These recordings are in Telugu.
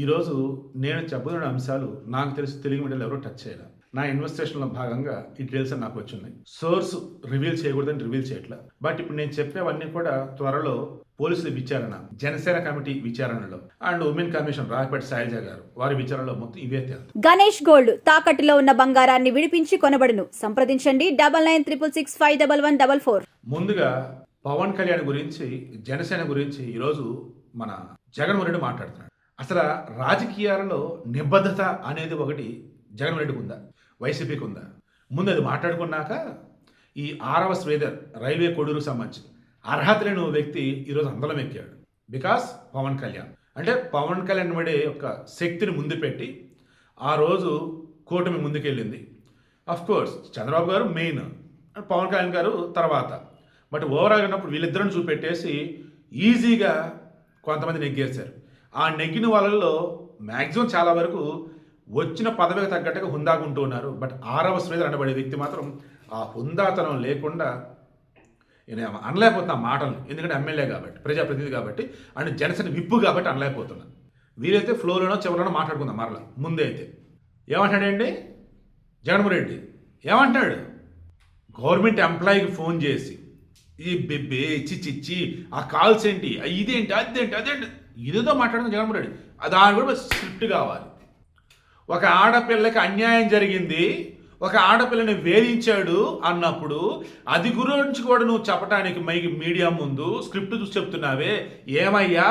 ఈరోజు నేను చెప్పబోతున్న అంశాలు నాకు తెలిసి తెలుగు మీడియాలో ఎవరో టచ్ చేయాలి. నా ఇన్వెస్టిగేషన్లో భాగంగా ఈ డీటెయిల్స్ నాకు వచ్చినాయి. సోర్స్ రివీల్ చేయకూడదని రివీల్ చేయట్లా. బట్ ఇప్పుడు నేను చెప్పేవన్నీ కూడా త్వరలో పోలీసుల విచారణ, జనసేన కమిటీ విచారణలో and women commission Rayapeta Sailaja గారు వారి విచారణలో మొత్తం ఇవే తేలుతాయి. గణేష్ గోల్డ్ తాకట్టులో ఉన్న బంగారాన్ని విడిపించి కొనబడును. సంప్రదించండి 9966651144. ముందుగా పవన్ కళ్యాణ్ గురించి, జనసేన గురించి ఈరోజు మన జగన్మోహన్ రెడ్డి మాట్లాడుతున్నాడు. అసలు రాజకీయాలలో నిబద్ధత అనేది ఒకటి జగన్మోహన్ రెడ్డికి ఉందా, వైసీపీకి ఉందా? ముందు అది మాట్లాడుకున్నాక ఈ 6వ శ్రీధర్ రైల్వే కొడూరు సంబంధించి అర్హత లేని వ్యక్తి ఈరోజు అందలం ఎక్కాడు. బికాస్ పవన్ కళ్యాణ్ అంటే పవన్ కళ్యాణ్ పడే యొక్క శక్తిని ముందు పెట్టి ఆ రోజు కూటమి ముందుకెళ్ళింది. అఫ్ కోర్స్ చంద్రబాబు గారు మెయిన్, పవన్ కళ్యాణ్ గారు తర్వాత. బట్ ఓవరాల్ ఉన్నప్పుడు వీళ్ళిద్దరిని చూపెట్టేసి ఈజీగా కొంతమంది నెగ్గేశారు. ఆ నెగ్గిన వాళ్ళల్లో మ్యాక్సిమం చాలా వరకు వచ్చిన పదవికి తగ్గట్టుగా హుందాగా ఉంటూ ఉన్నారు. బట్ 6వ శ్రీధర్ అనబడే వ్యక్తి మాత్రం ఆ హుందాతనం లేకుండా అనలేకపోతున్నా మాటలు. ఎందుకంటే ఎమ్మెల్యే కాబట్టి, ప్రజాప్రతినిధి కాబట్టి, అండ్ జనసేన విప్పు కాబట్టి అనలేకపోతున్నా. వీలైతే ఫ్లోలోనో చివరిలోనో మాట్లాడుకుందాం. మరలా ముందే అయితే ఏమంటాడండి జగన్మోహన్ రెడ్డి? ఏమంటాడు? గవర్నమెంట్ ఎంప్లాయీకి ఫోన్ చేసి ఈ బెబ్బే చిచ్చి ఆ కాల్స్ ఏంటి, ఇదేంటి, అదేంటి ఇదేదో మాట్లాడుతున్న జగన్మోహన్ రెడ్డి. దాని కూడా స్క్రిప్ట్ కావాలి. ఒక ఆడపిల్లకి అన్యాయం జరిగింది, ఒక ఆడపిల్లని వేధించాడు అన్నప్పుడు అది గురించి కూడా నువ్వు చెప్పడానికి మీడియా ముందు స్క్రిప్ట్ చూసి చెప్తున్నావే. ఏమయ్యా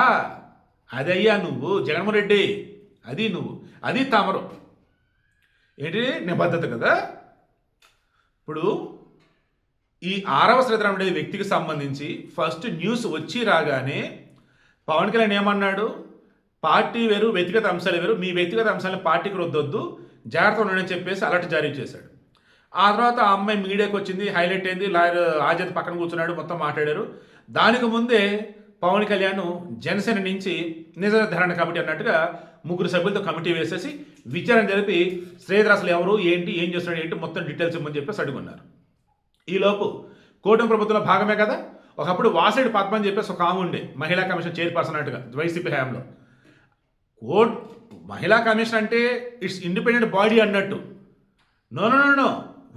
అదయ్యా నువ్వు జగన్మోహన్ రెడ్డి, అది నువ్వు, అది తమరు ఏంటి నిబద్ధత కదా. ఇప్పుడు ఈ 6వ శ్రీధర్ అనే వ్యక్తికి సంబంధించి ఫస్ట్ న్యూస్ వచ్చి రాగానే పవన్ కళ్యాణ్ ఏమన్నాడు? పార్టీ వేరు, వ్యక్తిగత అంశాలు వేరు, మీ వ్యక్తిగత అంశాలను పార్టీకి రుద్దొద్దు, జాగ్రత్త ఉండని చెప్పేసి అలర్ట్ జారీ చేశాడు. ఆ తర్వాత ఆ అమ్మాయి మీడియాకి వచ్చింది, హైలైట్ అయింది, లాయర్ ఆజాద్ పక్కన కూర్చున్నాడు, మొత్తం మాట్లాడారు. దానికి ముందే పవన్ కళ్యాణ్ జనసేన నుంచి నిజ నిర్ధారణ కమిటీ అన్నట్టుగా 3 సభ్యులతో కమిటీ వేసేసి విచారణ జరిపి శ్రీధర్ అసలు ఎవరు, ఏంటి, ఏం చేస్తున్నాడు, ఏంటి మొత్తం డీటెయిల్స్ ఇవ్వమని చెప్పేసి అడుగున్నారు. ఈలోపు కూటమి ప్రభుత్వంలో భాగమే కదా, ఒకప్పుడు వాసిరెడ్డి పద్మ అని చెప్పేసి ఒక ఆమె ఉండే మహిళా కమిషన్ చైర్పర్సన్ అన్నట్టుగా వైసీపీ హయాంలో. మహిళా కమిషన్ అంటే ఇట్స్ ఇండిపెండెంట్ బాడీ అన్నట్టు. No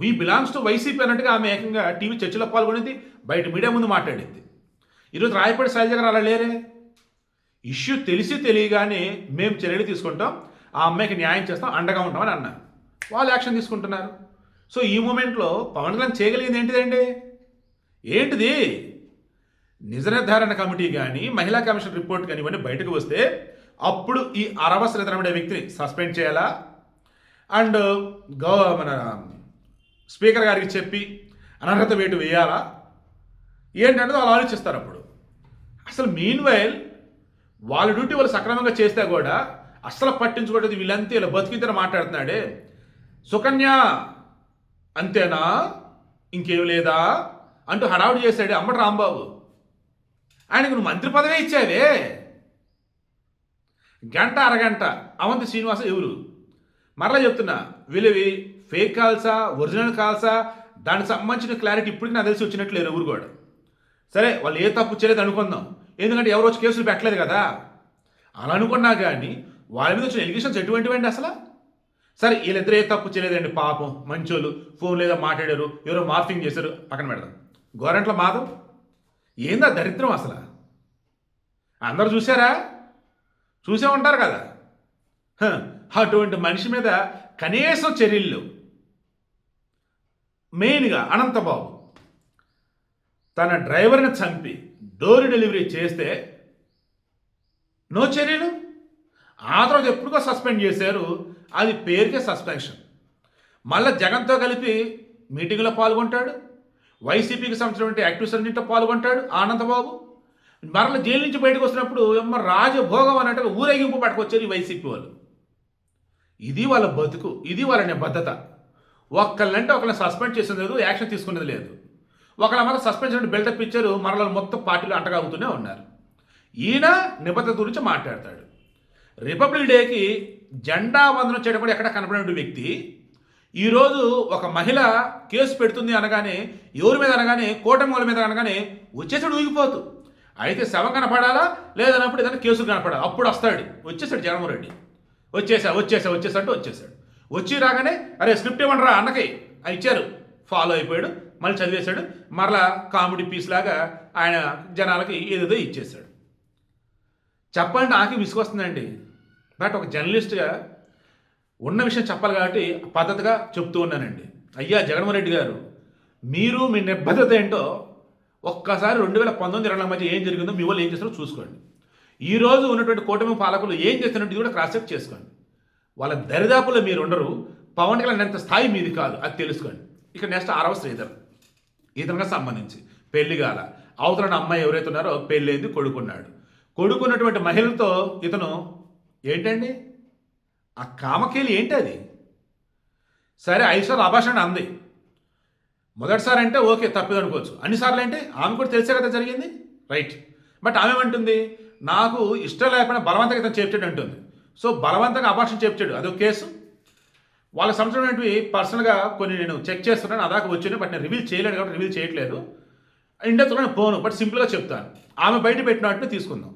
we belongs to YCP అన్నట్టుగా ఆమె ఏకంగా టీవీ చర్చలో పాల్గొనేది, బయట మీడియా ముందు మాట్లాడింది. ఈరోజు రాయపేట శైలజ గారు అలా లేరే. ఇష్యూ తెలియగానే మేము చర్యలు తీసుకుంటాం, ఆ అమ్మాయికి న్యాయం చేస్తాం, అండగా ఉంటామని అన్నారు. వాళ్ళు యాక్షన్ తీసుకుంటున్నారు. సో ఈ మూమెంట్లో పవన్ కళ్యాణ్ చేయగలిగింది ఏంటిదండి? ఏంటిది? నిజ నిర్ధారణ కమిటీ కానీ, మహిళా కమిషన్ రిపోర్ట్ కానీ ఇవన్నీ బయటకు వస్తే అప్పుడు ఈ 6వ శ్రీధర్ అనే వ్యక్తిని సస్పెండ్ చేయాలా, అండ్ మన స్పీకర్ గారికి చెప్పి అనర్హత వేటు వేయాలా, ఏంటంటే వాళ్ళు ఆలోచిస్తారు. అప్పుడు అసలు మీన్ వైల్ వాళ్ళ డ్యూటీ వాళ్ళు సక్రమంగా చేస్తే కూడా అస్సలు పట్టించుకోవట్లేదు. వీళ్ళంతే ఇలా బతికిద్దరు మాట్లాడుతున్నాడే. సుకన్య అంతేనా, ఇంకేం లేదా అంటూ హడావుడి చేశాడు అంబటి రాంబాబు. ఆయనకు నువ్వు మంత్రి పదవి ఇచ్చావే, గంట అరగంట అవంతి శ్రీనివాస ఎవరు? మరలా చెప్తున్నా, వీళ్ళవి ఫేక్ కాల్సా, ఒరిజినల్ కాల్సా, దానికి సంబంధించిన క్లారిటీ ఇప్పటికీ నాకు తెలిసి వచ్చినట్లేదు ఎవరు కూడా. సరే వాళ్ళు ఏ తప్పు చేయలేదు అనుకుందాం, ఎందుకంటే ఎవరు వచ్చి కేసులు పెట్టలేదు కదా. అలా అనుకున్నా కానీ వాళ్ళ మీద వచ్చిన ఎలిగేషన్స్ ఎటువంటివండి అసలు? సరే వీళ్ళిద్దరు ఏ తప్పు చేయలేదండి, పాపం మంచోళ్ళు, ఫోన్ లేదా మాట్లాడారు, ఎవరో మార్ఫింగ్ చేశారు, పక్కన పెడదాం. గోరంట్ల మాధవ్ ఏందా దరిద్రం అసలు? అందరూ చూసారా? చూసే ఉంటారు కదా. అటువంటి మనిషి మీద కనీసం చర్యలు. మెయిన్గా అనంతబాబు తన డ్రైవర్ని చంపి డోర్ డెలివరీ చేస్తే నో చర్యలు. ఆ తర్వాత ఎప్పుడుకో సస్పెండ్ చేశారు, అది పేరుకే సస్పెన్షన్. మళ్ళీ జగన్తో కలిపి మీటింగ్లో పాల్గొంటాడు, వైసీపీకి సంబంధించిన యాక్టివిస్ట్ అన్నింటిలో పాల్గొంటాడు అనంతబాబు. మరల జైలు నుంచి బయటకు వస్తున్నప్పుడు రాజభోగం అన్నట్టుగా ఊరేగింపు పట్టుకొచ్చారు ఈ వైసీపీ వాళ్ళు. ఇది వాళ్ళ బతుకు, ఇది వాళ్ళ నిబద్ధత. ఒకళ్ళంటే ఒకళ్ళని సస్పెండ్ చేసేది లేదు, యాక్షన్ తీసుకునేది లేదు. ఒకళ్ళ మాత్రం సస్పెన్షన్ బిల్డప్ ఇచ్చారు, మరల మొత్తం పార్టీలో అంటగాగుతూనే ఉన్నారు. ఈయన నిబద్ధత గురించి మాట్లాడతాడు. రిపబ్లిక్ డేకి జెండా వందనం చేయడం కూడా ఎక్కడ కనపడిన వ్యక్తి ఈరోజు ఒక మహిళ కేసు పెడుతుంది అనగానే, ఎవరి మీద అనగానే, కూటమి వాళ్ళ మీద అనగానే వచ్చేసాడు ఊగిపోతూ. అయితే శవం కనపడాలా లేదన్నప్పుడు ఏదైనా కేసులు కనపడాలి, అప్పుడు వస్తాడు. వచ్చేసాడు జగన్మోహన్ రెడ్డి. వచ్చేసాడు. వచ్చి రాగానే అరే స్క్రిప్ట్ ఇవ్వండిరా అన్నకి ఇచ్చారు, ఫాలో అయిపోయాడు, మళ్ళీ చదివేశాడు, మరలా కామెడీ పీస్ లాగా ఆయన జనాలకి ఏదేదో ఇచ్చేశాడు. చెప్పండి, నాకు విసుకొస్తుందండి. బట్ ఒక జర్నలిస్ట్గా ఉన్న విషయం చెప్పాలి కాబట్టి పద్ధతిగా చెప్తూ ఉన్నానండి. అయ్యా జగన్మోహన్ రెడ్డి గారు, మీరు మీ నిబద్ధత ఏంటో ఒక్కసారి 2019-20 మధ్య ఏం జరిగిందో మీ వాళ్ళు ఏం చేస్తారో చూసుకోండి. ఈరోజు ఉన్నటువంటి కూటమి పాలకులు ఏం చేస్తున్నట్టు కూడా క్రాస్ చెక్ చేసుకోండి. వాళ్ళ దరిదాపులో మీరు ఉండరు. పవన్ కళ్యాణ్ ఎంత స్థాయి మీది కాదు అది తెలుసుకోండి. ఇక నెక్స్ట్ 6వ శ్రీధర్, ఇతనికి సంబంధించి పెళ్లి కాల, అవతల అమ్మాయి ఎవరైతే ఉన్నారో పెళ్ళైంది, కొడుకున్నాడు. కొడుకున్నటువంటి మహిళలతో ఇతను ఏంటండి ఆ కామకేలి ఏంటి అది? సరే 5 సార్లు అభాషణ అంది, మొదటిసారి అంటే ఓకే తప్పదు అనుకోవచ్చు, అన్నిసార్లు అంటే ఆమె కూడా తెలిసే కదా జరిగింది, రైట్. బట్ ఆమె ఏమంటుంది, నాకు ఇష్టం లేకపోయినా బలవంతంగా ఇతను చేర్చాడు అంటుంది. సో బలవంతంగా అభాషణ చేర్చాడు, అదొక కేసు. వాళ్ళకి సంబంధించినవి పర్సనల్గా కొన్ని నేను చెక్ చేస్తున్నాను, అదాకా వచ్చినాయి, బట్ నేను రివీల్ చేయలేను కాబట్టి రివీల్ చేయట్లేదు. ఇండియాతో నేను పోను, బట్ సింపుల్గా చెప్తాను. ఆమె బయట పెట్టినట్టు తీసుకుందాం.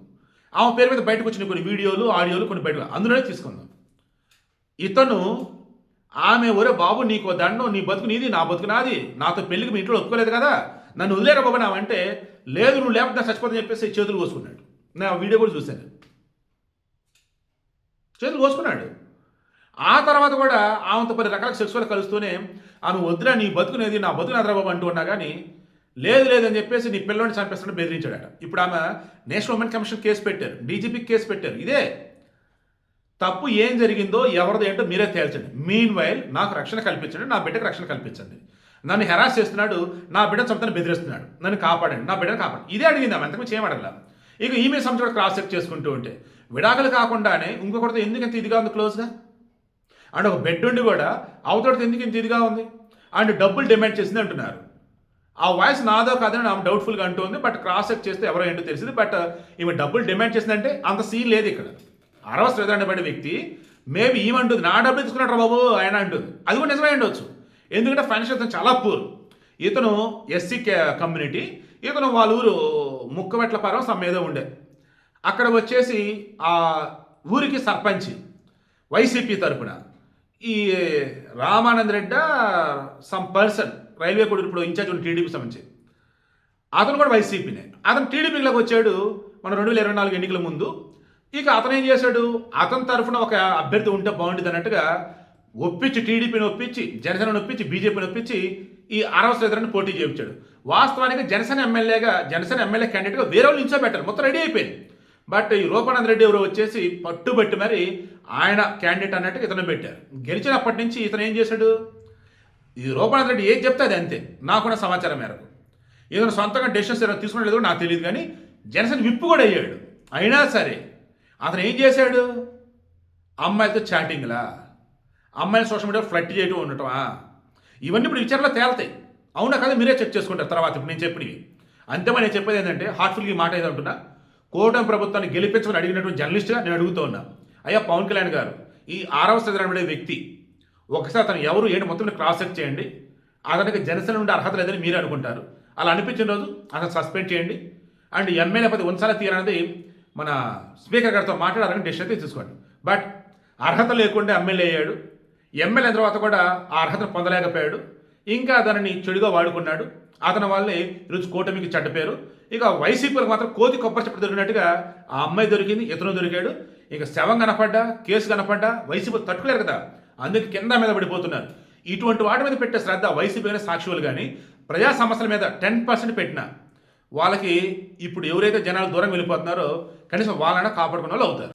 ఆమె పేరు మీద బయటకు వచ్చిన కొన్ని వీడియోలు ఆడియోలు కొన్ని బయట అందులోనే తీసుకుందాం. ఇతను ఆమె ఒరే బాబు నీకు దండం, నీ బతుకు నీది, నా బతుకు నాది, నాతో పెళ్లికి మీ ఇంట్లో ఒప్పుకోలేదు కదా, నన్ను వదిలేరా బాబు నావంటే, లేదు నువ్వు లేకపోతే నా చచ్చిపోతుందని చెప్పేసి చేతులు కోసుకున్నాడు. నేను ఆ వీడియో కూడా చూశాను, చేతులు కోసుకున్నాడు. ఆ తర్వాత కూడా ఆమెతో 10 రకాల సెక్సువల్ కలుస్తూనే ఆమె వద్దురా నీ బతుకునేది, నా బతుకు నాదరా బాబు అంటూ ఉన్నా కానీ లేదని చెప్పేసి నీ పిల్లోని చంపేస్తాడని బెదిరించాడట. ఇప్పుడు ఆమె నేషనల్ ఉమెన్ కమిషన్ కేసు పెట్టారు, డీజీపీకి కేసు పెట్టారు. ఇదే తప్పు ఏం జరిగిందో ఎవరిది ఏంటో మీరే తేల్చండి. మీన్ వైల్ నాకు రక్షణ కల్పించండి, నా బిడ్డకు రక్షణ కల్పించండి. నన్ను హెరాస్ చేస్తున్నాడు, నా బిడ్డ చంపుతాను బెదిరిస్తున్నాడు, నన్ను కాపాడండి, నా బిడ్డను కాపాడండి. ఇదే అడిగింది ఆమె, అంతకు చేయమడల్లా. ఇక ఈమె సంస్థ కూడా క్రాస్ చెక్ చేసుకుంటూ ఉంటే విడాకులు కాకుండానే ఇంకొకరితో ఎందుకు ఇంత ఇదిగా ఉంది క్లోజ్గా, అండ్ ఒక బెడ్ ఉండి కూడా అవతడితో ఎందుకు ఇంత ఇదిగా ఉంది, అండ్ డబ్బులు డిమాండ్ చేసింది అంటున్నారు. ఆ వాయిస్ నాదో కాదని ఆమె డౌట్ఫుల్గా అంటుంది. బట్ క్రాస్ చెక్ చేస్తే ఎవరో ఏంటో తెలిసింది. బట్ ఈమె డబ్బులు డిమాండ్ చేసిందంటే అంత సీన్ లేదు ఇక్కడ. 6వ శ్రీధర్ పడే వ్యక్తి మేబీ ఈమంటుంది నా డబ్బులు తీసుకున్నాడు బాబు ఆయన అంటుంది. అది కూడా నిజమే ఉండొచ్చు, ఎందుకంటే ఫైనాన్షియల్ చాలా పూర్. ఇతను ఎస్సీ కమ్యూనిటీ, ఇతను వాళ్ళ ఊరు ముక్కమెట్లపారం సమ్మేదో ఉండే, అక్కడ వచ్చేసి ఆ ఊరికి సర్పంచి వైసీపీ తరపున ఈ Ramananda Reddy some person railway కూడా ఇప్పుడు ఇన్ఛార్జ్ ఉన్న టీడీపీ సంబంధించి అతను కూడా వైసీపీనే. అతను టీడీపీలోకి వచ్చాడు మన 2024 ఎన్నికల ముందు. ఇక అతను ఏం చేశాడు, అతని తరఫున ఒక అభ్యర్థి ఉంటే బాగుంటుంది అన్నట్టుగా ఒప్పించి టీడీపీని ఒప్పించి జనసేనను ఒప్పించి బీజేపీని ఒప్పించి ఈ 6వ శ్రీధర్ని పోటీ చేయించాడు. వాస్తవానికి జనసేన ఎమ్మెల్యే క్యాండిడేట్గా వేరే వాళ్ళు నిల్చోబెట్టారు, మొత్తం రెడీ అయిపోయింది. బట్ ఈ రూపానంద రెడ్డి ఎవరో వచ్చేసి పట్టుబట్టి మరి ఆయన క్యాండిడేట్ అన్నట్టుగా ఇతను పెట్టారు. గెలిచినప్పటి నుంచి ఇతను ఏం చేశాడు, ఈ రూపానంద రెడ్డి ఏది చెప్తే అది అంతే. నాకున్న సమాచారం మేరకు ఇతను సొంతంగా డెసిషన్స్ తీసుకునే లేదు నాకు తెలియదు, కానీ జనసేన విప్పు కూడా అయ్యాడు. అయినా సరే అతను ఏం చేశాడు, అమ్మాయిలతో చాటింగ్లా, అమ్మాయిని సోషల్ మీడియా ఫ్లడ్ చేయటం ఉండటమా, ఇవన్నీ ఇప్పుడు విచారణలో తేలతాయి. అవునా కదా మీరే చెక్ చేసుకుంటారు తర్వాత. ఇప్పుడు నేను చెప్పినవి అంతేమని నేను చెప్పేది ఏంటంటే హార్ట్ఫుల్గా ఈ మాట ఏదో అంటున్నా, కూటమి ప్రభుత్వాన్ని గెలిపించమని అడిగినటువంటి జర్నలిస్ట్గా నేను అడుగుతూ ఉన్నా. అయ్యా పవన్ కళ్యాణ్ గారు, ఈ 6వ శ్రీధర్ అనే వ్యక్తి ఒకసారి అతను ఎవరు ఏంటి మొత్తం క్రాస్ చెక్ చేయండి. అతనికి జనసేన నుండి అర్హత లేదని మీరు అనుకుంటారు, అలా అనిపించిన రోజు అతను సస్పెండ్ చేయండి. అండ్ ఎమ్మెల్యే పది ఉంచాలా తీరనేది మన స్పీకర్ గారితో మాట్లాడాలని డెసిషన్ అయితే తీసుకోండి. బట్ అర్హత లేకుండా ఎమ్మెల్యే అయ్యాడు, ఎమ్మెల్యే తర్వాత కూడా ఆ అర్హతను పొందలేకపోయాడు, ఇంకా దానిని చెడుగా వాడుకున్నాడు. అతని వాళ్ళే ఈరోజు కూటమికి చెడ్డ పేరు. ఇక వైసీపీలకు మాత్రం కోతి కొబ్బరి చెప్పు దొరికినట్టుగా ఆ అమ్మాయి దొరికింది, ఇతను దొరికాడు. ఇక శవం కనపడ్డా కేసు కనపడ్డా వైసీపీ తట్టుకోలేరు కదా, అందుకే కింద మీద పడిపోతున్నారు. ఇటువంటి వాటి మీద పెట్టే శ్రద్ధ వైసీపీ అయినా సాక్షులు కానీ ప్రజా సమస్యల మీద 10% పెట్టినా వాళ్ళకి ఇప్పుడు ఎవరైతే జనాలు దూరం వెళ్ళిపోతున్నారో కనీసం వాళ్ళైనా కాపాడుకున్న వాళ్ళు అవుతారు.